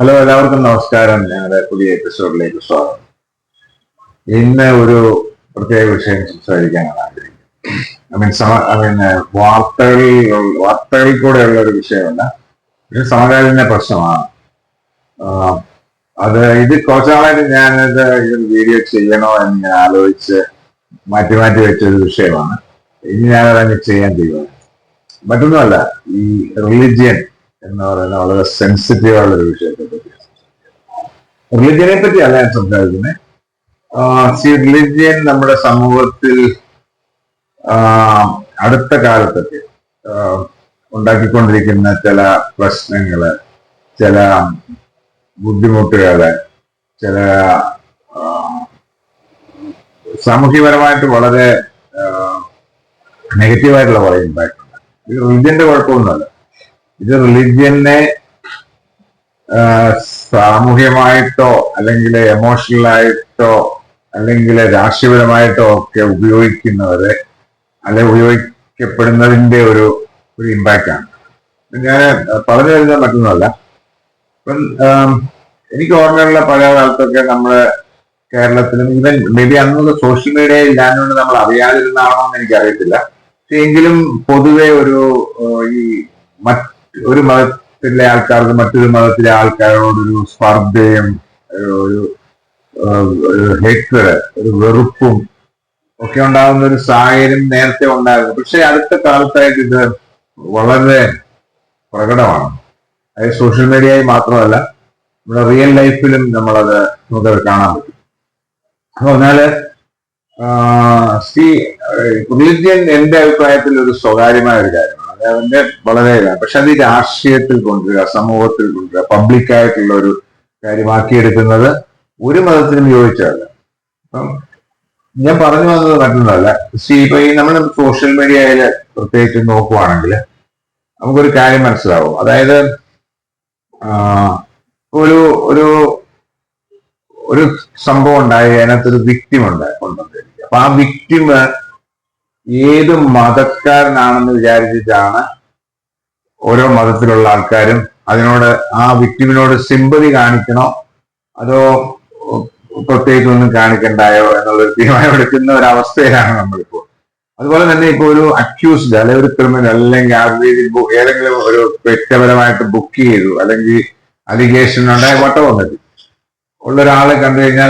Hello, എല്ലാവർക്കും നമസ്കാരം. ഞങ്ങളുടെ പുതിയ എപ്പിസോഡിലേക്ക് സ്വാഗതം. ഇന്ന് ഒരു പ്രത്യേക വിഷയം സംസാരിക്കാനാണ് ആഗ്രഹിക്കുന്നത്. വാർത്തകളിൽ കൂടെയുള്ള ഒരു വിഷയമല്ല, ഒരു സമകാലീന പ്രശ്നമാണ്. ഇത് കുറച്ചാളായിട്ട് ഞാനിത് വീഡിയോ ചെയ്യണോ എന്ന് ഞാൻ ആലോചിച്ച് മാറ്റി വെച്ചൊരു വിഷയമാണ്. ഇനി ഞാനതങ്ങ് ചെയ്യാൻ തീരുമാനിച്ചു. മറ്റൊന്നുമല്ല, ഈ റിലിജിയൻ എന്ന് പറയുന്ന വളരെ സെൻസിറ്റീവ് ആയിട്ടുള്ള വിഷയത്തെ പറ്റി. റിലിജിയനെ പറ്റിയല്ല ഞാൻ സംസാരിക്കുന്നത്. റിലിജിയൻ നമ്മുടെ സമൂഹത്തിൽ അടുത്ത കാലത്തൊക്കെ ഉണ്ടാക്കിക്കൊണ്ടിരിക്കുന്ന ചില പ്രശ്നങ്ങള്, ചില ബുദ്ധിമുട്ടുകള്, ചില സാമൂഹ്യപരമായിട്ട് വളരെ നെഗറ്റീവായിട്ടുള്ള കുറെ ഇമ്പാക്ട് ഉണ്ട്. ഇത് റിലിജിയന്റെ കുഴപ്പമൊന്നുമല്ല. ഇത് റിലിജിയനെ സാമൂഹ്യമായിട്ടോ അല്ലെങ്കിൽ എമോഷണലായിട്ടോ അല്ലെങ്കിൽ രാഷ്ട്രീയപരമായിട്ടോ ഒക്കെ ഉപയോഗിക്കുന്നവരെ അല്ലെങ്കിൽ ഉപയോഗിക്കപ്പെടുന്നതിന്റെ ഒരു ഇമ്പാക്റ്റ് ആണ്. ഞാൻ പറഞ്ഞു വരുന്നത് മറ്റൊന്നുമല്ല. ഇപ്പം എനിക്ക് ഓർമ്മയുള്ള പഴയ കാലത്തൊക്കെ നമ്മുടെ കേരളത്തിലും ഈവൻ മേ ബി അന്നൊക്കെ സോഷ്യൽ മീഡിയ ഇല്ലാഞ്ഞുകൊണ്ട് നമ്മൾ അറിയാതിരുന്നാണോ എന്ന് എനിക്കറിയത്തില്ല. പക്ഷെ എങ്കിലും പൊതുവെ ഒരു മതത്തിലെ ആൾക്കാർക്ക് മറ്റൊരു മതത്തിലെ ആൾക്കാരോടൊരു സ്പർദ്ധയും ഒരു ഹേറ്റ്രഡ്, ഒരു വെറുപ്പും ഒക്കെ ഉണ്ടാകുന്ന ഒരു സാഹചര്യം നേരത്തെ ഉണ്ടായിരുന്നു. പക്ഷെ അടുത്ത കാലത്തായിട്ട് ഇത് വളരെ പ്രകടമാണ്. അതായത് സോഷ്യൽ മീഡിയയിൽ മാത്രമല്ല, നമ്മുടെ റിയൽ ലൈഫിലും നമുക്കത് കാണാൻ പറ്റും. എന്ന് പറഞ്ഞാല് റിലിജിയൻ എന്റെ അഭിപ്രായത്തിൽ ഒരു സ്വകാര്യമായ ഒരു കാര്യമാണ്. അതിന്റെ വളരെ പക്ഷെ അത് രാഷ്ട്രീയത്തിൽ കൊണ്ടുവരിക, സമൂഹത്തിൽ കൊണ്ടുവരിക, പബ്ലിക്കായിട്ടുള്ള ഒരു കാര്യമാക്കിയെടുക്കുന്നത് ഒരു മതത്തിനും യോജിച്ചതല്ല. അപ്പം ഞാൻ പറഞ്ഞു വന്നത് മറ്റൊന്നല്ല. ഇപ്പൊ ഈ നമ്മൾ സോഷ്യൽ മീഡിയയിൽ പ്രത്യേകിച്ച് നോക്കുവാണെങ്കിൽ നമുക്കൊരു കാര്യം മനസ്സിലാവും. അതായത് ഒരു സംഭവം ഉണ്ടായി, അതിനകത്തൊരു വിക്ടിം കൊണ്ടുവന്നിരിക്കുക. അപ്പൊ ആ വിക്ടിം ഏത് മതക്കാരനാണെന്ന് വിചാരിച്ചിട്ടാണ് ഓരോ മതത്തിലുള്ള ആൾക്കാരും ആ വിക്ടിമിനോട് സിമ്പതി കാണിക്കണോ അതോ പ്രത്യേകിച്ച് ഒന്നും കാണിക്കണ്ടായോ എന്നുള്ളൊരു തീരുമാനം എടുക്കുന്ന ഒരു അവസ്ഥയിലാണ് നമ്മളിപ്പോൾ. അതുപോലെ തന്നെ ഇപ്പൊ ഒരു അക്യൂസ്ഡ് അല്ലെങ്കിൽ ഒരു ക്രിമിനൽ അല്ലെങ്കിൽ ആ രീതിയിൽ ഏതെങ്കിലും ഒരു വ്യക്തിപരമായിട്ട് ബുക്ക് ചെയ്തു അല്ലെങ്കിൽ അലിഗേഷൻ ഉണ്ടായ വട്ടം ഉള്ള ഒരാളെ കണ്ടു കഴിഞ്ഞാൽ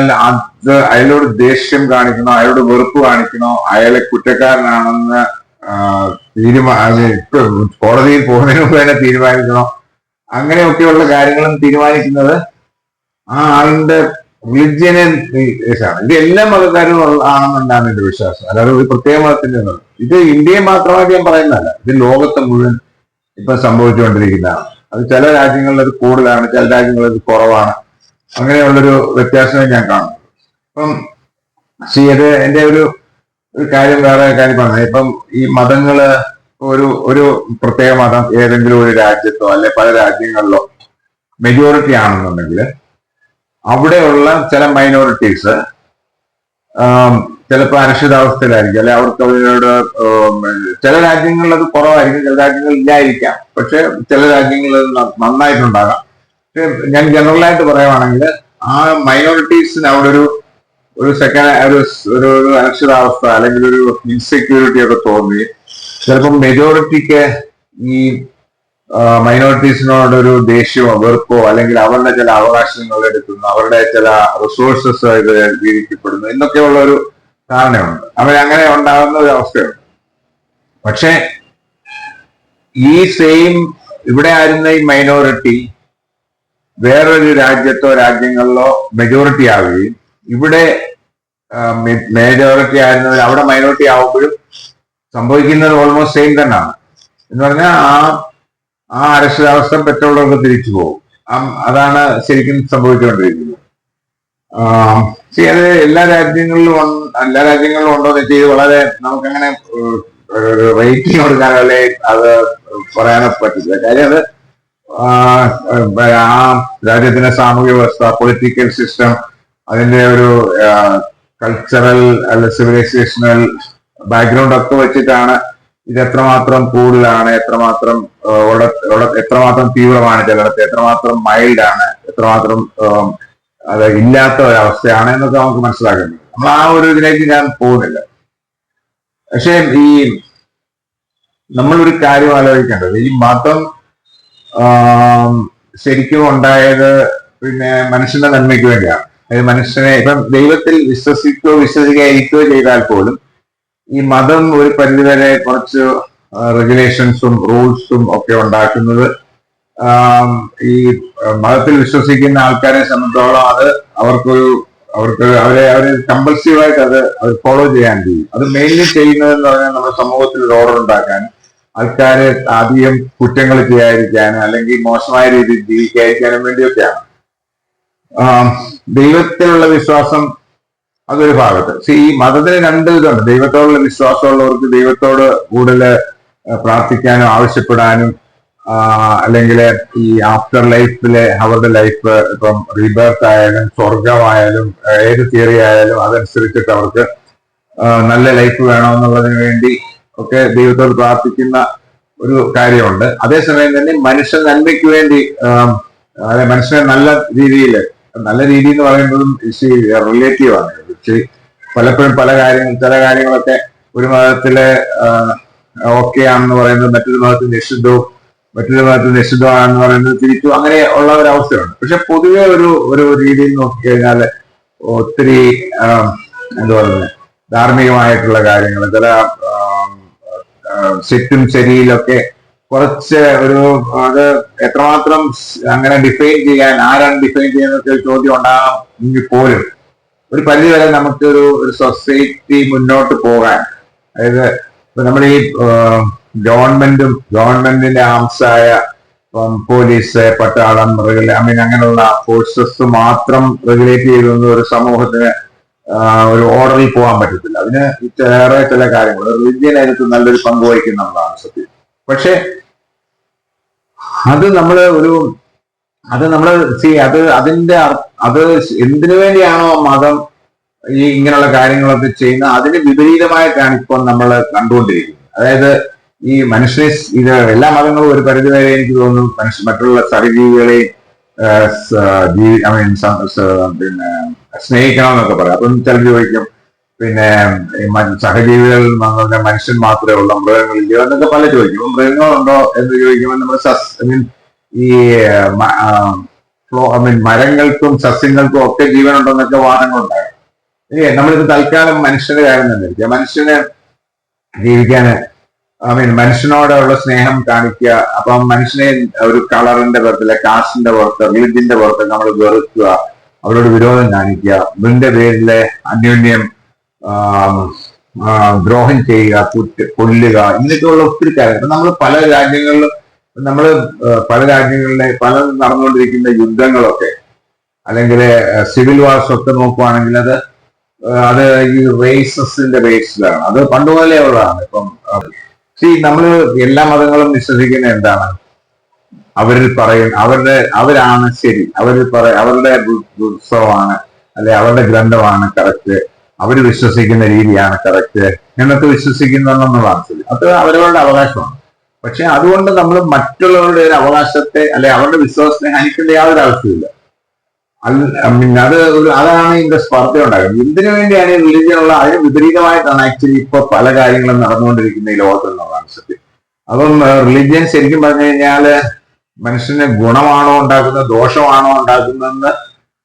അയാളോട് ദേഷ്യം കാണിക്കണോ, അയാളോട് വെറുപ്പ് കാണിക്കണോ, അയാളെ കുറ്റക്കാരനാണെന്ന് കോടതിയിൽ പോകുന്നതിന് മുമ്പ് തന്നെ തീരുമാനിക്കണോ, അങ്ങനെയൊക്കെയുള്ള കാര്യങ്ങളും തീരുമാനിക്കുന്നത് ആ ആളിന്റെ റിലിജിയനെ ആണ്. ഇത് എല്ലാ മതക്കാരും ആണെന്നുണ്ടാണ് എന്റെ വിശ്വാസം. അല്ലാതെ ഒരു പ്രത്യേക മതത്തിന്റെ ഇത് ഇന്ത്യയെ മാത്രമായിട്ട് ഞാൻ പറയുന്നതല്ല, ഇത് ലോകത്തെ മുഴുവൻ ഇപ്പൊ സംഭവിച്ചുകൊണ്ടിരിക്കുന്നതാണ്. അത് ചില രാജ്യങ്ങളിൽ അത് കൂടുതലാണ്, ചില രാജ്യങ്ങളിൽ അത് കുറവാണ്. അങ്ങനെയുള്ളൊരു വ്യത്യാസമേ ഞാൻ കാണുന്നു. ഇപ്പം അത് എന്റെ ഒരു വേറെ കാര്യം പറഞ്ഞത്, ഇപ്പം ഈ മതങ്ങള് ഒരു പ്രത്യേക മതം ഏതെങ്കിലും ഒരു രാജ്യത്തോ അല്ലെ പല രാജ്യങ്ങളിലോ മെജോറിറ്റി ആണെന്നുണ്ടെങ്കിൽ അവിടെയുള്ള ചില മൈനോറിറ്റീസ് ചിലപ്പോൾ അരക്ഷിതാവസ്ഥയിലായിരിക്കും, അല്ലെ അവർക്ക് അതിനോട് ചില രാജ്യങ്ങളിൽ അത് കുറവായിരിക്കും, ചില രാജ്യങ്ങളിൽ ഇല്ലായിരിക്കാം, പക്ഷെ ചില രാജ്യങ്ങളിൽ നന്നായിട്ടുണ്ടാകാം. പക്ഷെ ഞാൻ ജനറലായിട്ട് പറയുവാണെങ്കിൽ ആ മൈനോറിറ്റീസിന് അവിടെ ഒരു അരക്ഷിതാവസ്ഥ അല്ലെങ്കിൽ ഒരു ഇൻസെക്യൂരിറ്റി ഒക്കെ തോന്നി ചിലപ്പം മെജോറിറ്റിക്ക് ഈ മൈനോറിറ്റീസിനോടൊരു ദേഷ്യമോ വെറുപ്പോ അല്ലെങ്കിൽ അവരുടെ ചില അവകാശങ്ങൾ എടുക്കുന്നു, അവരുടെ ചില റിസോഴ്സസ് ഇത് വീതിക്കപ്പെടുന്നു എന്നൊക്കെയുള്ള ഒരു ധാരണയുണ്ട്. അങ്ങനെ ഉണ്ടാകുന്ന ഒരു അവസ്ഥയുണ്ട്. പക്ഷെ ഈ ഇവിടെ ആയിരുന്ന ഈ മൈനോറിറ്റി വേറൊരു രാജ്യത്തോ രാജ്യങ്ങളിലോ മെജോറിറ്റി ആവുകയും ഇവിടെ മെജോറിറ്റി ആയിരുന്നവർ അവിടെ മൈനോറിറ്റി ആവുമ്പോഴും സംഭവിക്കുന്നത് ഓൾമോസ്റ്റ് സെയിം തന്നെയാണ്. എന്ന് പറഞ്ഞാൽ ആ അരക്ഷിതാവസ്ഥ പെറ്റുള്ളവർക്ക് തിരിച്ചു പോകും. അതാണ് ശരിക്കും സംഭവിച്ചുകൊണ്ടിരിക്കുന്നത്. അത് എല്ലാ രാജ്യങ്ങളിലും ഉണ്ടോ എന്ന് വെച്ചാൽ വളരെ നമുക്കങ്ങനെ റേറ്റിംഗ് കൊടുക്കാൻ അല്ലെ അത് പറയാനോ പറ്റില്ല. കാര്യം അത് ആ രാജ്യത്തിന്റെ സാമൂഹ്യ വ്യവസ്ഥ, പൊളിറ്റിക്കൽ സിസ്റ്റം, അതിന്റെ ഒരു കൾച്ചറൽ അല്ലെ സിവിലൈസേഷണൽ ബാക്ക്ഗ്രൗണ്ട് ഒക്കെ വെച്ചിട്ടാണ് ഇത് എത്രമാത്രം കൂടുതലാണ്, എത്രമാത്രം എത്രമാത്രം തീവ്രമാണ്, ചിലടത്ത് എത്രമാത്രം മൈൽഡ് ആണ്, എത്രമാത്രം അത് ഇല്ലാത്ത ഒരവസ്ഥയാണ് എന്നൊക്കെ നമുക്ക് മനസ്സിലാക്കുന്നത്. നമ്മൾ ആ ഒരു ഇതിലേക്ക് ഞാൻ പോകുന്നില്ല. പക്ഷെ ഈ നമ്മളൊരു കാര്യം ആലോചിക്കേണ്ടത്, ഈ മതം ശരിക്കും ഉണ്ടായത് പിന്നെ മനുഷ്യന്റെ നന്മയ്ക്ക് വേണ്ടിയാണ്. അതായത് മനുഷ്യനെ ഇപ്പം ദൈവത്തിൽ വിശ്വസിക്കാതിരിക്കുകയോ ചെയ്താൽ പോലും ഈ മതം ഒരു പരിധിവരെ കുറച്ച് റെഗുലേഷൻസും റൂൾസും ഒക്കെ ഉണ്ടാക്കുന്നത് ഈ മതത്തിൽ വിശ്വസിക്കുന്ന ആൾക്കാരെ സംബന്ധിച്ചോളം അത് അവര് കമ്പൽസീവായിട്ട് അത് ഫോളോ ചെയ്യാൻ ചെയ്യും. അത് മെയിൻലി ചെയ്യുന്നതെന്ന് പറഞ്ഞാൽ നമ്മുടെ സമൂഹത്തിൽ ഒരു ഓർഡർ ഉണ്ടാക്കാൻ, ആൾക്കാരെ അധികം കുറ്റങ്ങൾ ചെയ്യാതിരിക്കാനും അല്ലെങ്കിൽ മോശമായ രീതിയിൽ ജീവിക്കാതിരിക്കാനും വേണ്ടിയൊക്കെയാണ്. ദൈവത്തിലുള്ള വിശ്വാസം അതൊരു ഭാഗത്ത്. ഈ മതത്തിന് രണ്ട് ഇതുണ്ട്. ദൈവത്തോടുള്ള വിശ്വാസമുള്ളവർക്ക് ദൈവത്തോട് കൂടുതൽ പ്രാർത്ഥിക്കാനും ആവശ്യപ്പെടാനും, അല്ലെങ്കിൽ ഈ ആഫ്റ്റർ ലൈഫിലെ അവരുടെ ലൈഫ് ഇപ്പം റീബർത്ത് ആയാലും സ്വർഗമായാലും ഏത് തിയറി ആയാലും അതനുസരിച്ചിട്ട് അവർക്ക് നല്ല ലൈഫ് വേണമെന്നുള്ളതിന് വേണ്ടി ഒക്കെ ദൈവത്തോട് പ്രാർത്ഥിക്കുന്ന ഒരു കാര്യമുണ്ട്. അതേസമയം തന്നെ മനുഷ്യ നന്മയ്ക്ക് വേണ്ടി മനുഷ്യനെ നല്ല രീതിയിൽ എന്ന് പറയുന്നതും റിലേറ്റീവ് ആണ്. പലപ്പോഴും ചില കാര്യങ്ങളൊക്കെ ഒരു മതത്തിലെ ഓക്കെ ആണെന്ന് പറയുന്നത് മറ്റൊരു മതത്തിൽ നിഷിദ്ധമാണെന്ന് പറയുന്നത് തിരിച്ചു അങ്ങനെ ഉള്ള ഒരു അവസ്ഥയുണ്ട്. പക്ഷെ പൊതുവെ ഒരു രീതിയിൽ നോക്കിക്കഴിഞ്ഞാൽ ഒത്തിരി എന്താ പറയുന്നത് ധാർമ്മികമായിട്ടുള്ള കാര്യങ്ങൾ, ചില ശരിക്കും ശരിയിലൊക്കെ കുറച്ച് അത് എത്രമാത്രം അങ്ങനെ ഡിഫൈൻ ചെയ്യാൻ, ആരാണ് ഡിഫൈൻ ചെയ്യുന്നൊക്കെ ഒരു ചോദ്യം ഉണ്ടാകാമെങ്കിൽ പോലും ഒരു പരിധിവരെ നമുക്കൊരു സൊസൈറ്റി മുന്നോട്ട് പോകാൻ, അതായത് ഇപ്പൊ നമ്മൾ ഈ ഗവൺമെന്റിന്റെ ആംസായ പോലീസ്, പട്ടാളം, അങ്ങനെയുള്ള ഫോഴ്സസ് മാത്രം റെഗുലേറ്റ് ചെയ്തൊന്നും ഒരു സമൂഹത്തിന് ഒരു ഓർഡറിൽ പോകാൻ പറ്റത്തില്ല. അതിന് വേറെ ചില കാര്യങ്ങൾ റിലീജിയൻ അതിനകത്ത് നല്ലൊരു പങ്ക് വഹിക്കുന്നുള്ളതാണ് സത്യം. പക്ഷെ അത് എന്തിനു വേണ്ടിയാണോ മതം ഈ ഇങ്ങനെയുള്ള കാര്യങ്ങളൊക്കെ ചെയ്യുന്നത് അതിന് വിപരീതമായിട്ടാണ് ഇപ്പോൾ നമ്മൾ കണ്ടുകൊണ്ടിരിക്കുന്നത്. അതായത് ഈ ഇത് എല്ലാ മതങ്ങളും ഒരു പരിധിവരെ എനിക്ക് തോന്നുന്നു മറ്റുള്ള സഹജീവികളെ പിന്നെ സ്നേഹിക്കണമെന്നൊക്കെ പറയാം. അപ്പം ചിലർ ചോദിക്കും, പിന്നെ സഹജീവികൾ മനുഷ്യൻ മാത്രമേ ഉള്ളൂ, മൃഗങ്ങളില്ലയോ എന്നൊക്കെ പല ചോദിക്കും. മൃഗങ്ങളുണ്ടോ എന്ന് ചോദിക്കുമ്പോൾ നമ്മൾ മരങ്ങൾക്കും സസ്യങ്ങൾക്കും ഒക്കെ ജീവനുണ്ടെന്നൊക്കെ വാദങ്ങളുണ്ടാകും. നമ്മളിത് തൽക്കാലം മനുഷ്യന്റെ കാര്യം തന്നെ ഇരിക്കുക. മനുഷ്യന് ജീവിക്കാന് മനുഷ്യനോടുള്ള സ്നേഹം കാണിക്കുക. അപ്പം മനുഷ്യനെ ഒരു കളറിന്റെ പുറത്ത്, കാസ്റ്റിന്റെ പുറത്ത്, റിലിജിന്റെ പുറത്ത് നമ്മൾ വെറുക്കുക, അവരോട് വിരോധം കാണിക്കുക, ഇതിന്റെ പേരില് അന്യോന്യം ദ്രോഹം ചെയ്യുക, കൊല്ലുക, ഇങ്ങനെയൊക്കെയുള്ള ഒത്തിരി കാര്യങ്ങൾ നമ്മൾ പല രാജ്യങ്ങളിലെ പല നടന്നുകൊണ്ടിരിക്കുന്ന യുദ്ധങ്ങളൊക്കെ അല്ലെങ്കിൽ സിവിൽ വാർസ് ഒക്കെ നോക്കുവാണെങ്കിൽ അത് ഈ റേസസിന്റെ ബേസിലാണ്. അത് പണ്ടുപോലെ ഉള്ളതാണ്. ഇപ്പം നമ്മള് എല്ലാ മതങ്ങളും വിശ്വസിക്കുന്ന എന്താണ്, അവരാണ് ശരി, അവരുടെ ഉത്സവമാണ് അല്ലെ അവരുടെ ഗ്രന്ഥമാണ് കറക്റ്റ്, അവര് വിശ്വസിക്കുന്ന രീതിയാണ് കറക്റ്റ് എന്നൊക്കെ വിശ്വസിക്കുന്നുള്ളതാണ് ശരി. അത് അവരവരുടെ അവകാശമാണ്. പക്ഷെ അതുകൊണ്ട് നമ്മൾ മറ്റുള്ളവരുടെ ഒരു അവകാശത്തെ അല്ലെ അവരുടെ വിശ്വാസത്തെ ഹനിക്കേണ്ട യാതൊരു ആവശ്യമില്ല. അതാണ് ഇതിന്റെ സ്പർദ്ധ ഉണ്ടാകുന്നത്. എന്തിനു വേണ്ടിയാണ് ഈ റിലീജിയനുള്ള അതിന് വിപരീതമായിട്ടാണ് ആക്ച്വലി ഇപ്പൊ പല കാര്യങ്ങളും നടന്നുകൊണ്ടിരിക്കുന്ന ഈ ലോകത്ത് എന്നുള്ളതാണ് സത്യം. അപ്പം റിലീജിയൻ ശരിക്കും പറഞ്ഞു കഴിഞ്ഞാല് മനുഷ്യന് ഗുണമാണോ ഉണ്ടാക്കുന്നത് ദോഷമാണോ ഉണ്ടാക്കുന്നതെന്ന്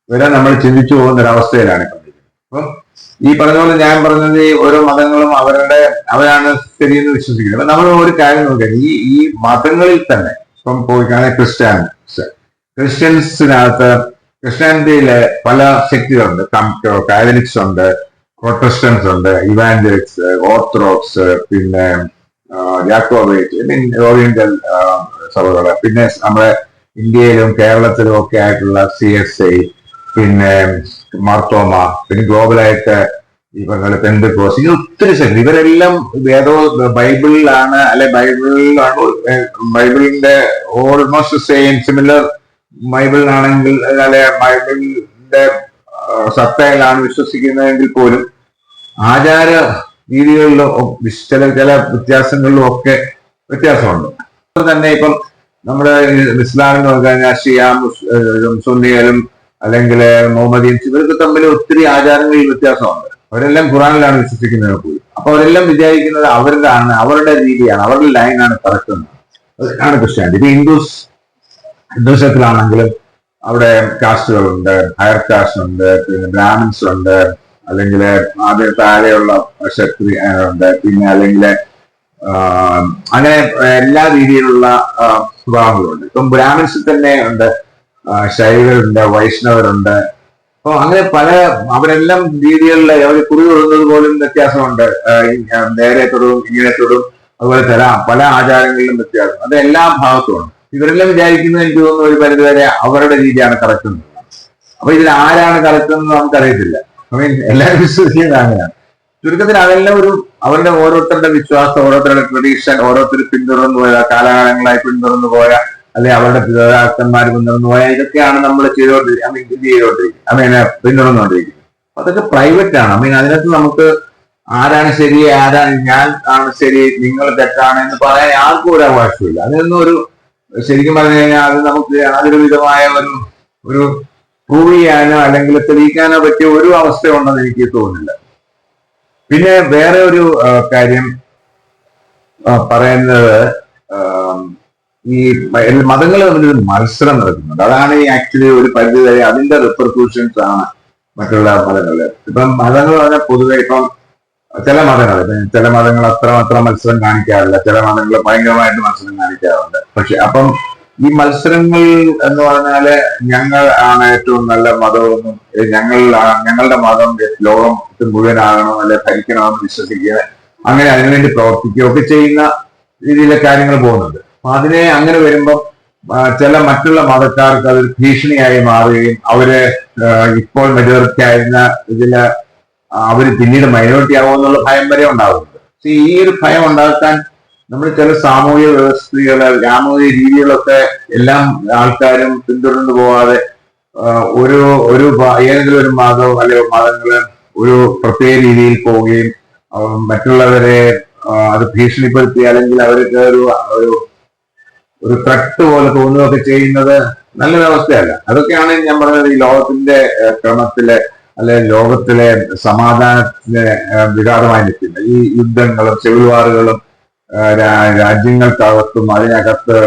വരെ നമ്മൾ ചിന്തിച്ചു പോകുന്ന ഒരവസ്ഥയിലാണ് ഇപ്പം. അപ്പം ഈ പറഞ്ഞ പോലെ ഞാൻ പറഞ്ഞത് ഈ ഓരോ മതങ്ങളും അവരാണ് ശരിയെന്ന് വിശ്വസിക്കുന്നത്. അപ്പൊ നമ്മൾ ഒരു കാര്യം നോക്കിയാൽ ഈ മതങ്ങളിൽ തന്നെ ഇപ്പം പോയിക്കാണെങ്കിൽ ക്രിസ്ത്യാനിറ്റിയിലെ പല ശക്തികളുണ്ട്. കാത്തലിക്സ് ഉണ്ട്, പ്രൊട്ടസ്റ്റൻസ് ഉണ്ട്, ഇവാഞ്ചലിക്സ്, ഓർത്തഡോക്സ്, പിന്നെ ജാക്കോബൈറ്റ്, ഓറിയന്റൽ സഭകള്, പിന്നെ നമ്മുടെ ഇന്ത്യയിലും കേരളത്തിലും ഒക്കെ ആയിട്ടുള്ള CSI, പിന്നെ മാർത്തോമ, പിന്നെ ഗ്ലോബലായിട്ട് ഈ പറഞ്ഞ പെന്തക്കോസ്, ഇങ്ങനെ ഒത്തിരി ശക്തി. ഇവരെല്ലാം ബൈബിളിലാണ് അല്ലെ ബൈബിളിന്റെ ഓൾമോസ്റ്റ് സെയിം സിമിലർ ബൈബിളിനാണെങ്കിൽ അല്ലെ ബൈബിളിന്റെ സത്തയിലാണ് വിശ്വസിക്കുന്നതെങ്കിൽ പോലും രീതികളിലും ചില വ്യത്യാസങ്ങളിലും ഒക്കെ വ്യത്യാസമുണ്ട്. തന്നെ ഇപ്പം നമ്മുടെ ഇസ്ലാമിൽ നോക്കിക്കഴിഞ്ഞാൽ ഷിയാ സുന്നികളും അല്ലെങ്കിൽ മുഹമ്മദീൻസ് ഇവർക്ക് തമ്മിൽ ഒത്തിരി ആചാരങ്ങളിൽ വ്യത്യാസമുണ്ട്. അവരെല്ലാം ഖുറാനിലാണ് വിശ്വസിക്കുന്നത് പോയി. അപ്പൊ അവരെല്ലാം വിചാരിക്കുന്നത് അവരുടെ രീതിയാണ്, അവരുടെ ലൈനാണ് കറക്റ്റ് ആണ് ക്രിസ്ത്യാനിറ്റി. ഇപ്പൊ ഹിന്ദുസത്തിലാണെങ്കിലും അവിടെ കാസ്റ്റുകളുണ്ട്, ഹയർ കാസ്റ്റ് ഉണ്ട്, പിന്നെ ബ്രാഹ്മിൻസ് ഉണ്ട്, അല്ലെങ്കിൽ ആദ്യ താഴെയുള്ള ക്ഷത്രിയുണ്ട്, പിന്നെ അല്ലെങ്കിൽ അങ്ങനെ എല്ലാ രീതിയിലുള്ള സ്വഭാവങ്ങളുണ്ട്. ഇപ്പം ബ്രാഹ്മിൻസിൽ തന്നെ ഉണ്ട് ശൈവരുണ്ട്, വൈഷ്ണവരുണ്ട്. അപ്പൊ അങ്ങനെ അവരെല്ലാം രീതികളിൽ അവർ കുറി തൊടുന്നത് പോലും വ്യത്യാസമുണ്ട്. നേരെ തൊടും ഇങ്ങനെ തൊടും, അതുപോലെ പല ആചാരങ്ങളിലും വ്യത്യാസം. അത് എല്ലാ ഭാഗത്തും ഉണ്ട്. ഇവരെല്ലാം വിചാരിക്കുന്നത് എനിക്ക് തോന്നുന്നു ഒരു പരിധിവരെ അവരുടെ രീതിയാണ് കറക്റ്റ് എന്ന്. അപ്പൊ ഇതിൽ ആരാണ് കറക്റ്റ് എന്ന് നമുക്കറിയത്തില്ല. എല്ലാവരും വിശ്വസിക്കുന്നത് അങ്ങനെയാണ്. ചുരുക്കത്തിൽ അതെല്ലാം അവരുടെ ഓരോരുത്തരുടെ വിശ്വാസം, ഓരോരുത്തരുടെ ട്രഡീഷൻ, ഓരോരുത്തർ പിന്തുടർന്നു പോയ കാലാകാലങ്ങളായി പിന്തുടർന്നു പോയ അല്ലെ അവരുടെ പിതാക്കന്മാർ പിന്തുടർന്നു പോയ ഇതൊക്കെയാണ് നമ്മൾ പിന്തുടർന്നുകൊണ്ടിരിക്കുന്നത്. അതൊക്കെ പ്രൈവറ്റ് ആണ്. അതിനകത്ത് നമുക്ക് ആരാണ് ശരി, ഞാൻ ആണ് ശരി, നിങ്ങൾ തെറ്റാണ് എന്ന് പറയാൻ ആർക്കും ഒരു അവകാശമില്ല. അതിനൊന്നും ശരിക്കും പറഞ്ഞു കഴിഞ്ഞാൽ അത് നമുക്ക് യാതൊരു വിധമായ ഒരു പ്രൂവ് ചെയ്യാനോ അല്ലെങ്കിൽ തെളിയിക്കാനോ പറ്റിയ ഒരു അവസ്ഥയുണ്ടെന്ന് എനിക്ക് തോന്നുന്നില്ല. പിന്നെ വേറെ ഒരു കാര്യം പറയുന്നത്, ഈ മതങ്ങൾ തമ്മിലൊരു മത്സരം നടക്കുന്നുണ്ട്. അതാണ് ആക്ച്വലി ഒരു പരിധി വരെ അതിന്റെ റിപ്പർക്യൂഷൻസ് ആണ് മറ്റുള്ള മതങ്ങളില്. ഇപ്പം മതങ്ങൾ പറഞ്ഞാൽ പൊതുവെ ഇപ്പം ചില മതങ്ങൾ അത്ര മത്സരം കാണിക്കാറില്ല, ചില മതങ്ങൾ ഭയങ്കരമായിട്ട് മത്സരം കാണിക്കാറുണ്ട്. പക്ഷെ അപ്പം ഈ മത്സരങ്ങൾ എന്ന് പറഞ്ഞാല് ഞങ്ങൾ ആണ് ഏറ്റവും നല്ല മതമൊന്നും, ഞങ്ങളുടെ മതം ലോകം മുഴുവനാകണം അല്ലെ ഭരിക്കണമെന്ന് വിശ്വസിക്കുക, അങ്ങനെ അതിനുവേണ്ടി പ്രവർത്തിക്കുകയൊക്കെ ചെയ്യുന്ന രീതിയിലെ കാര്യങ്ങൾ പോകുന്നുണ്ട്. അപ്പൊ അങ്ങനെ വരുമ്പം മറ്റുള്ള മതക്കാർക്ക് അതൊരു ഭീഷണിയായി മാറുകയും അവര് ഇപ്പോൾ മെജോറിറ്റി ആയിരുന്ന അവര് പിന്നീട് മൈനോറിറ്റി ആകുമെന്നുള്ള ഭയം വരെ ഉണ്ടാകുന്നുണ്ട്. ഈ ഒരു ഭയം ഉണ്ടാക്കാൻ നമ്മൾ ചില സാമൂഹിക വ്യവസ്ഥകള്, സാമൂഹിക രീതികളൊക്കെ എല്ലാം ആൾക്കാരും പിന്തുടർന്നു പോകാതെ ഏതെങ്കിലും ഒരു മതവും അല്ലെങ്കിൽ മതങ്ങള് ഒരു പ്രത്യേക രീതിയിൽ പോവുകയും മറ്റുള്ളവരെ അത് ഭീഷണിപ്പെടുത്തി അല്ലെങ്കിൽ അവർക്ക് ഒരു ത്രട്ട് പോലെ തോന്നുകയൊക്കെ ചെയ്യുന്നത് നല്ലൊരു അവസ്ഥയല്ല. അതൊക്കെയാണ് ഞാൻ പറഞ്ഞത് ഈ ലോകത്തിന്റെ ക്രമത്തിലെ അല്ലെ ലോകത്തിലെ സമാധാനത്തിന് വിഘാതമായി നിൽക്കുന്നത്. ഈ യുദ്ധങ്ങളും സിവിൽ വാറുകളും രാജ്യങ്ങൾക്കകത്തും അതിനകത്ത്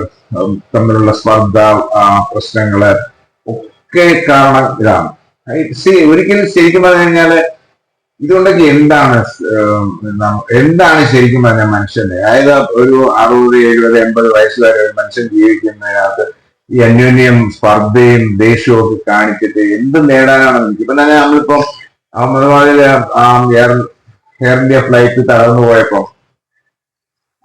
തമ്മിലുള്ള സ്പർദ്ധ, പ്രശ്നങ്ങള് ഒക്കെ കാരണം ഇതാണ്. ഒരിക്കലും ശരിക്കും പറഞ്ഞു കഴിഞ്ഞാല് ഇതുകൊണ്ടൊക്കെ എന്താണ് ശരിക്കും പറഞ്ഞാൽ മനുഷ്യന്റെ, അതായത് ഒരു 60, 70, 80 വയസ്സ് വരെ ഒരു മനുഷ്യൻ ജീവിക്കുന്നതിനകത്ത് ഈ അന്യോന്യം സ്പർദ്ധയും ദേഷ്യവും ഒക്കെ കാണിച്ചിട്ട് എന്ത് നേടാനാണ് എനിക്ക്. ഇപ്പൊ തന്നെ നമ്മളിപ്പോ അഹമ്മദാബാദിലെ എയർ ഇന്ത്യ ഫ്ലൈറ്റ് തകർന്നു പോയപ്പോ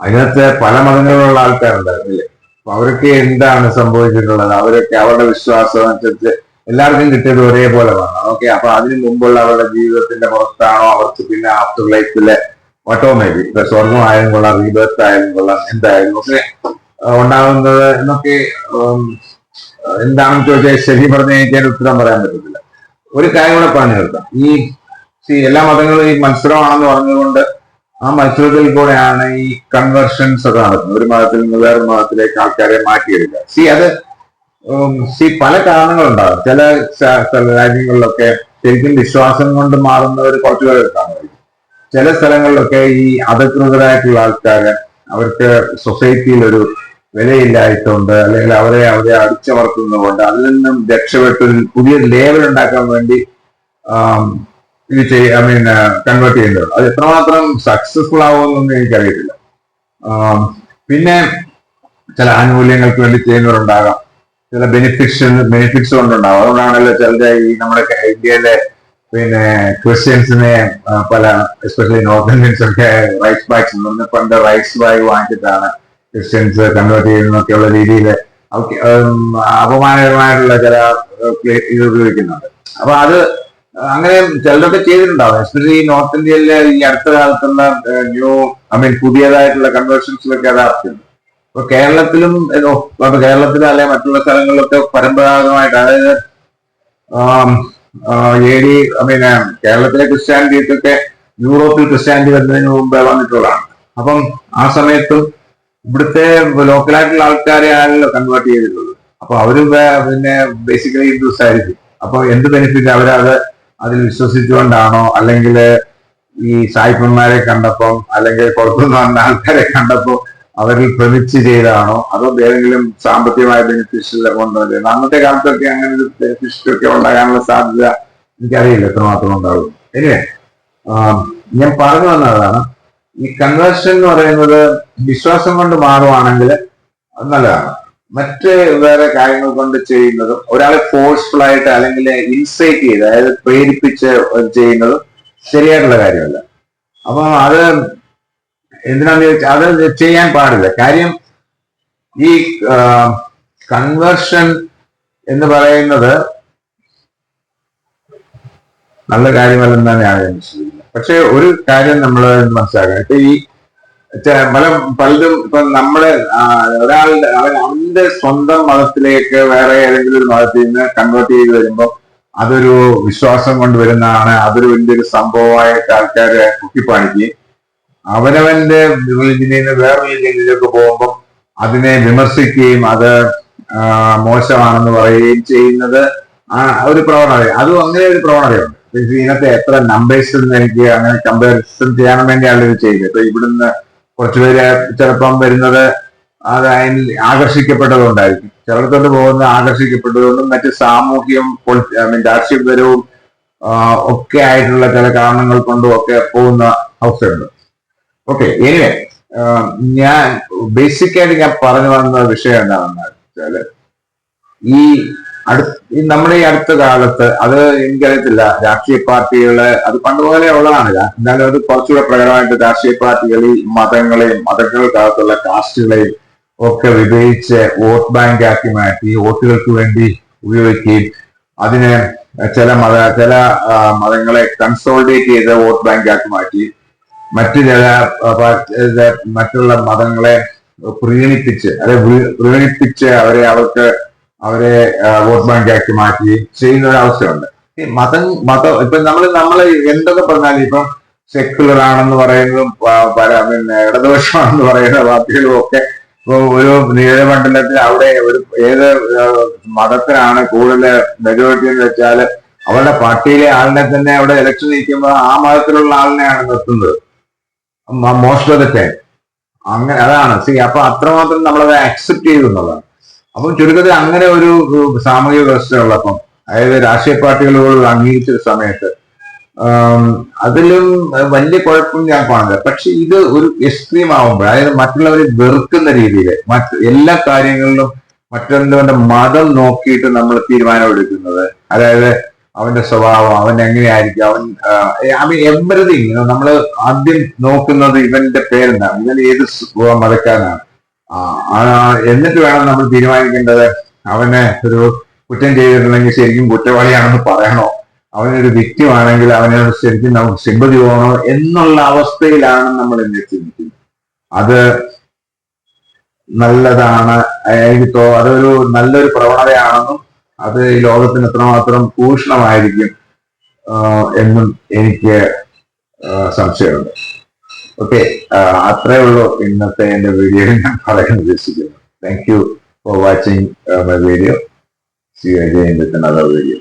അതിനകത്ത് പല മതങ്ങളിലുള്ള ആൾക്കാരുണ്ടായിരുന്നില്ലേ. അപ്പൊ അവരൊക്കെ എന്താണ് സംഭവിച്ചിട്ടുള്ളത്? അവരൊക്കെ അവരുടെ വിശ്വാസം അനുസരിച്ച് എല്ലാവർക്കും കിട്ടിയത് ഒരേപോലെ വേണം. ഓക്കെ, അപ്പൊ അതിനു മുമ്പുള്ള അവരുടെ ജീവിതത്തിന്റെ പുറത്താണോ അവർക്ക് പിന്നെ ആഫ്റ്റർ ലൈഫിലെ ഓട്ടോമാറ്റിക് ഇപ്പൊ സ്വർഗം ആയാലും കൊള്ളാം, റീബർത്ത് ആയാലും കൊള്ളാം, എന്തായാലും ഒക്കെ ഉണ്ടാകുന്നത് എന്നൊക്കെ എന്താണെന്ന് ചോദിച്ചാൽ ശരി പറഞ്ഞ് എനിക്ക് ഉത്തരം പറയാൻ പറ്റത്തില്ല. ഒരു കാര്യം കൂടെ പറഞ്ഞു നിർത്താം. എല്ലാ മതങ്ങളും ഈ മത്സരമാണെന്ന് പറഞ്ഞുകൊണ്ട് ആ മത്സരത്തിൽ കൂടെയാണ് ഈ കൺവേർഷൻസ് ഒക്കെ നടക്കുന്നത്. ഒരു മതത്തിൽ നിന്ന് വേറൊരു മതത്തിലേക്ക് ആൾക്കാരെ മാറ്റിയെടുക്കുക. അത് പല കാരണങ്ങളുണ്ടാകും. ചില രാജ്യങ്ങളിലൊക്കെ ശരിക്കും വിശ്വാസം കൊണ്ട് മാറുന്നവർ കുറച്ചുപേർ കാണുമായിരിക്കും. ചില സ്ഥലങ്ങളിലൊക്കെ ഈ അധികൃതരായിട്ടുള്ള ആൾക്കാര് അവർക്ക് സൊസൈറ്റിയിൽ ഒരു വിലയില്ലായിട്ടുണ്ട്, അല്ലെങ്കിൽ അവരെ അടിച്ചമർത്തുന്നതുകൊണ്ട് അതിൽ നിന്നും രക്ഷപ്പെട്ടൊരു പുതിയ ലേവൽ ഉണ്ടാക്കാൻ വേണ്ടി കൺവേർട്ട് ചെയ്യുന്നത്. അത് എത്രമാത്രം സക്സസ്ഫുൾ ആവുമെന്നൊന്നും എനിക്കറിയത്തില്ല. പിന്നെ ചില ആനുകൂല്യങ്ങൾക്ക് വേണ്ടി ചെയ്യുന്നവരുണ്ടാകാം, ചില ബെനിഫിറ്റ്സ് കൊണ്ടുണ്ടാവും. അതുകൊണ്ടാണല്ലോ ചിലരുടെ ഈ നമ്മുടെ ഇന്ത്യയിലെ പിന്നെ ക്രിസ്ത്യൻസിനെ പല എസ്പെഷ്യലി നോർത്ത് ഇന്ത്യൻസ് ഒക്കെ റൈസ് ബാഗ്സ് പണ്ട് റൈസ് ബാഗ് വാങ്ങിച്ചിട്ടാണ് ക്രിസ്ത്യൻസ് കൺവേർട്ട് ചെയ്യുന്നതൊക്കെയുള്ള രീതിയിൽ അപമാനകരമായിട്ടുള്ള ചില ഇത് ഉപയോഗിക്കുന്നുണ്ട്. അപ്പൊ അത് അങ്ങനെ ചിലരൊക്കെ ചെയ്തിട്ടുണ്ടാവും. എസ്പെഷ്യലി നോർത്ത് ഇന്ത്യയിലെ ഈ അടുത്ത കാലത്തുള്ള പുതിയതായിട്ടുള്ള കൺവേർഷൻസിലൊക്കെ അതാർത്തിയുണ്ട്. ഇപ്പൊ കേരളത്തിലും അല്ലെ മറ്റുള്ള സ്ഥലങ്ങളിലൊക്കെ പരമ്പരാഗതമായിട്ട്, അതായത് കേരളത്തിലെ ക്രിസ്ത്യാനിറ്റിക്കൊക്കെ യൂറോപ്പിൽ ക്രിസ്ത്യാനിറ്റി വരുന്നതിന് മുമ്പ് വന്നിട്ടുള്ളതാണ്. അപ്പം ആ സമയത്തും ഇവിടുത്തെ ലോക്കലായിട്ടുള്ള ആൾക്കാരെ ആണല്ലോ കൺവേർട്ട് ചെയ്തിട്ടുള്ളത്. അപ്പൊ അവരും പിന്നെ ബേസിക്കലി ഹിന്ദുസ് ആയിരിക്കും. അപ്പൊ എന്ത് ബെനിഫിറ്റ് അവരത് അതിൽ വിശ്വസിച്ചുകൊണ്ടാണോ, അല്ലെങ്കിൽ ഈ സായിപ്പന്മാരെ കണ്ടപ്പം, അല്ലെങ്കിൽ പുറത്തുനിന്ന് വന്ന ആൾക്കാരെ കണ്ടപ്പോ അവരിൽ ഭ്രമിച്ച് ചെയ്താണോ, അതോ ഏതെങ്കിലും സാമ്പത്തികമായ ബെനിഫിഷ്യൽ കൊണ്ടുവരുന്നത്? അന്നത്തെ കാലത്തൊക്കെ അങ്ങനെ ഒരു ബെനിഫിഷ്യൽ ഒക്കെ ഉണ്ടാകാനുള്ള സാധ്യത എനിക്കറിയില്ല എത്രമാത്രം ഉണ്ടാകും. ഇനി ഞാൻ പറഞ്ഞു വന്നതാണ്, ഈ കൺവേർഷൻ എന്ന് പറയുന്നത് വിശ്വാസം കൊണ്ട് മാറുവാണെങ്കിൽ നല്ലതാണ്. മറ്റ് വേറെ കാര്യങ്ങൾ കൊണ്ട് ചെയ്യുന്നതും, ഒരാളെ ഫോഴ്സ്ഫുൾ ആയിട്ട് അല്ലെങ്കിൽ ഇൻസൈറ്റ് ചെയ്ത്, അതായത് പ്രേരിപ്പിച്ച് ചെയ്യുന്നതും ശരിയായിട്ടുള്ള കാര്യമല്ല. അപ്പൊ അത് എന്തിനാന്ന് ചോദിച്ചാൽ അത് ചെയ്യാൻ പാടില്ല. കാര്യം ഈ കൺവേർഷൻ എന്ന് പറയുന്നത് നല്ല കാര്യമല്ലെന്നാണ് ഞാൻ വിശ്വസിക്കുന്നത്. പക്ഷെ ഒരു കാര്യം നമ്മൾ മനസ്സിലാക്കണം, ഇപ്പൊ ഈ പലതും ഇപ്പൊ നമ്മള് അവന്റെ സ്വന്തം മതത്തിലേക്ക് വേറെ ഏതെങ്കിലും ഒരു മതത്തിൽ നിന്ന് കൺവേർട്ട് ചെയ്ത് വരുമ്പോൾ അതൊരു വിശ്വാസം കൊണ്ട് വരുന്നതാണ്, അതൊരു വലിയൊരു സംഭവമായിട്ട് ആൾക്കാരെ കുത്തിപ്പാണിക്കുകയും അവനവന്റെ റിലീജിയനിൽ നിന്ന് വേറെ റിലീജിയനിലേക്ക് പോകുമ്പോൾ അതിനെ വിമർശിക്കുകയും അത് മോശമാണെന്ന് പറയുകയും ചെയ്യുന്നത് ഒരു പ്രവണത. അതും അങ്ങനെ ഒരു പ്രവണതയുണ്ട്. ഇതിനകത്ത് എത്ര നമ്പേഴ്സ് എനിക്ക് അങ്ങനെ കമ്പാരിസൺ ചെയ്യാൻ വേണ്ടിയാണ് ഇത് ചെയ്യുന്നത്. ഇപ്പൊ ഇവിടുന്ന് കുറച്ചുപേര് ചിലപ്പം വരുന്നത് അത് അതിൽ ആകർഷിക്കപ്പെട്ടതുകൊണ്ടായിരിക്കും, ചിലടത്തോട്ട് പോകുന്നത് ആകർഷിക്കപ്പെട്ടതുകൊണ്ടും മറ്റ് സാമൂഹ്യം രാഷ്ട്രീയപരവും ഒക്കെ ആയിട്ടുള്ള ചില കാരണങ്ങൾ കൊണ്ടും ഒക്കെ പോകുന്ന അവസ്ഥയുണ്ട്. ഓക്കെ, എനിവേ ഞാൻ ബേസിക്കായിട്ട് ഞാൻ പറഞ്ഞു വന്ന വിഷയം എന്താണെന്ന് വെച്ചാല്, ഈ നമ്മുടെ ഈ അടുത്ത കാലത്ത്, അത് എനിക്കറിയത്തില്ല രാഷ്ട്രീയ പാർട്ടികള് അത് പണ്ടുപോലെ ഉള്ളതാണ്, എന്നാലും അത് കുറച്ചുകൂടെ പ്രകടമായിട്ട് രാഷ്ട്രീയ പാർട്ടികൾ ഈ മതങ്ങൾക്കകത്തുള്ള കാസ്റ്റുകളെയും ഒക്കെ വിഭജിച്ച് വോട്ട് ബാങ്ക് ആക്കി മാറ്റി വോട്ടുകൾക്ക് വേണ്ടി ഉപയോഗിക്കുകയും അതിനെ ചില മതങ്ങളെ കൺസോളിഡേറ്റ് ചെയ്ത് വോട്ട് ബാങ്ക് ആക്കി മാറ്റി മറ്റുള്ള മതങ്ങളെ പ്രീണിപ്പിച്ച് അവരെ വോട്ട് ബാങ്ക് ആക്കി മാറ്റി ചെയ്യുന്ന ഒരു അവസ്ഥയുണ്ട്. ഈ മതം ഇപ്പൊ നമ്മള് എന്തൊക്കെ പറഞ്ഞാലും, ഇപ്പം സെക്യുലർ ആണെന്ന് പറയുന്നതും പിന്നെ ഇടതുപക്ഷമാണെന്ന് പറയുന്ന പാർട്ടികളും ഒക്കെ ഇപ്പൊ ഒരു നിയോജകമണ്ഡലത്തിൽ അവിടെ ഏത് മതത്തിനാണ് കൂടുതൽ മെജോറിറ്റി എന്ന് വെച്ചാല് അവരുടെ പാർട്ടിയിലെ ആളിനെ തന്നെ അവിടെ ഇലക്ഷൻ നിൽക്കുമ്പോൾ ആ മതത്തിലുള്ള ആളിനെയാണ് നിർത്തുന്നത് മോസ്റ്റ് ഓഫ് ദ ടൈം. അങ്ങനെ അതാണ് അപ്പൊ അത്രമാത്രം നമ്മളത് അക്സെപ്റ്റ് ചെയ്തു എന്നുള്ളതാണ്. അപ്പം ചുരുക്കത്തിൽ അങ്ങനെ ഒരു സാമൂഹിക വ്യവസ്ഥ ഉള്ളപ്പം, അതായത് രാഷ്ട്രീയ പാർട്ടികളോട് അംഗീകരിച്ച സമയത്ത് അതിലും വലിയ കുഴപ്പം ഞാൻ കാണുന്നില്ല. പക്ഷെ ഇത് ഒരു എക്സ്ട്രീം ആവുമ്പോൾ, അതായത് മറ്റുള്ളവരെ വെറുക്കുന്ന രീതിയിൽ എല്ലാ കാര്യങ്ങളിലും മറ്റുള്ളവന്റെ മതം നോക്കിയിട്ട് നമ്മൾ തീരുമാനം എടുക്കുന്നത്, അതായത് അവന്റെ സ്വഭാവം, അവൻ എങ്ങനെയായിരിക്കും, അവൻ എവരിതിങ് നമ്മൾ ആദ്യം നോക്കുന്നത് ഇവന്റെ പേരെന്താണ്, ഇവൻ ഏത് മതക്കാരനാണ്, എന്നിട്ട് വേണം നമ്മൾ തീരുമാനിക്കേണ്ടത് അവനെ ഒരു കുറ്റം ചെയ്തിട്ടുണ്ടെങ്കിൽ ശരിക്കും കുറ്റവാളിയാണെന്ന് പറയണോ, അവനൊരു വ്യക്തിയാണെങ്കിൽ അവനോട് ശരിക്കും നമുക്ക് സിമ്പതി പോകണോ എന്നുള്ള അവസ്ഥയിലാണ് നമ്മൾ എന്നെ ചിന്തിക്കുന്നത്. അത് നല്ലതാണ്, അതൊരു നല്ലൊരു പ്രവണതയാണെന്നും അത് ഈ ലോകത്തിന് എത്രമാത്രം ഭൂഷണമായിരിക്കും എന്നും എനിക്ക് സംശയമുണ്ട്. ഓക്കെ, അത്രേ ഉള്ളൂ ഇന്നത്തെ എന്റെ വീഡിയോയിൽ ഞാൻ പറയാൻ ഉദ്ദേശിക്കുന്നു. Thank you for watching my video. See you again with another video.